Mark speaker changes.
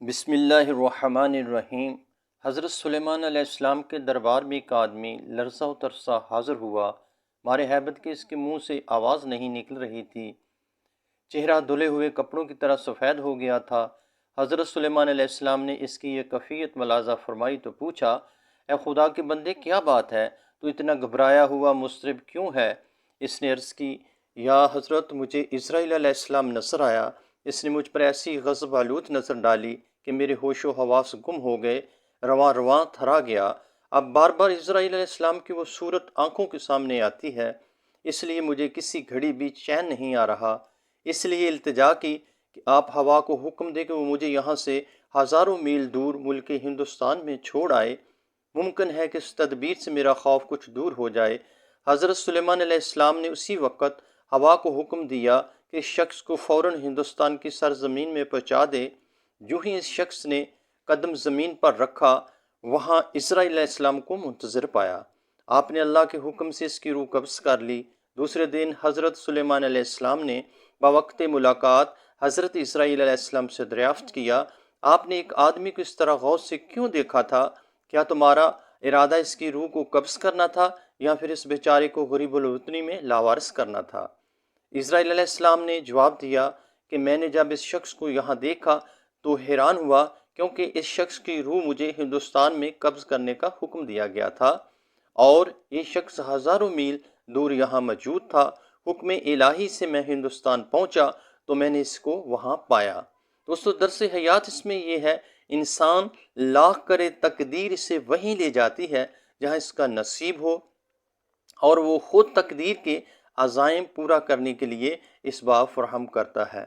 Speaker 1: بسم اللہ الرحمن الرحیم۔ حضرت سلیمان علیہ السلام کے دربار میں ایک آدمی لرزہ و ترسا حاضر ہوا۔ مارے ہیبت کے اس کے منہ سے آواز نہیں نکل رہی تھی۔ چہرہ دھلے ہوئے کپڑوں کی طرح سفید ہو گیا تھا۔ حضرت سلیمان علیہ السلام نے اس کی یہ کیفیت ملاحظہ فرمائی تو پوچھا، اے خدا کے بندے، کیا بات ہے؟ تو اتنا گھبرایا ہوا مضطرب کیوں ہے؟ اس نے عرض کی، یا حضرت، مجھے اسرائیل علیہ السلام نظر آیا۔ اس نے مجھ پر ایسی غضب آلود نظر ڈالی کہ میرے ہوش و حواس گم ہو گئے، رواں رواں تھرا گیا۔ اب بار بار اسرائیل علیہ السلام کی وہ صورت آنکھوں کے سامنے آتی ہے، اس لیے مجھے کسی گھڑی بھی چین نہیں آ رہا۔ اس لیے التجا کی کہ آپ ہوا کو حکم دے کہ وہ مجھے یہاں سے ہزاروں میل دور ملک ہندوستان میں چھوڑ آئے۔ ممکن ہے کہ اس تدبیر سے میرا خوف کچھ دور ہو جائے۔ حضرت سلیمان علیہ السلام نے اسی وقت ہوا کو حکم دیا کہ اس شخص کو فوراً ہندوستان کی سرزمین میں پہنچا دے۔ جو ہی اس شخص نے قدم زمین پر رکھا، وہاں اسرائیل علیہ السلام کو منتظر پایا۔ آپ نے اللہ کے حکم سے اس کی روح قبض کر لی۔ دوسرے دن حضرت سلیمان علیہ السلام نے بوقت ملاقات حضرت اسرائیل علیہ السلام سے دریافت کیا، آپ نے ایک آدمی کو اس طرح غور سے کیوں دیکھا تھا؟ کیا تمہارا ارادہ اس کی روح کو قبض کرنا تھا یا پھر اس بیچارے کو غریب الوطنی میں لاوارث کرنا تھا؟ اسرائیل علیہ السلام نے جواب دیا کہ میں نے جب اس شخص کو یہاں دیکھا تو حیران ہوا، کیونکہ اس شخص کی روح مجھے ہندوستان میں قبض کرنے کا حکم دیا گیا تھا اور یہ شخص ہزاروں میل دور یہاں موجود تھا۔ حکم الہی سے میں ہندوستان پہنچا تو میں نے اس کو وہاں پایا۔ دوستو، درس حیات اس میں یہ ہے، انسان لاکھ کرے تقدیر اسے وہیں لے جاتی ہے جہاں اس کا نصیب ہو، اور وہ خود تقدیر کے عزائم پورا کرنے کے لیے اسباب فراہم کرتا ہے۔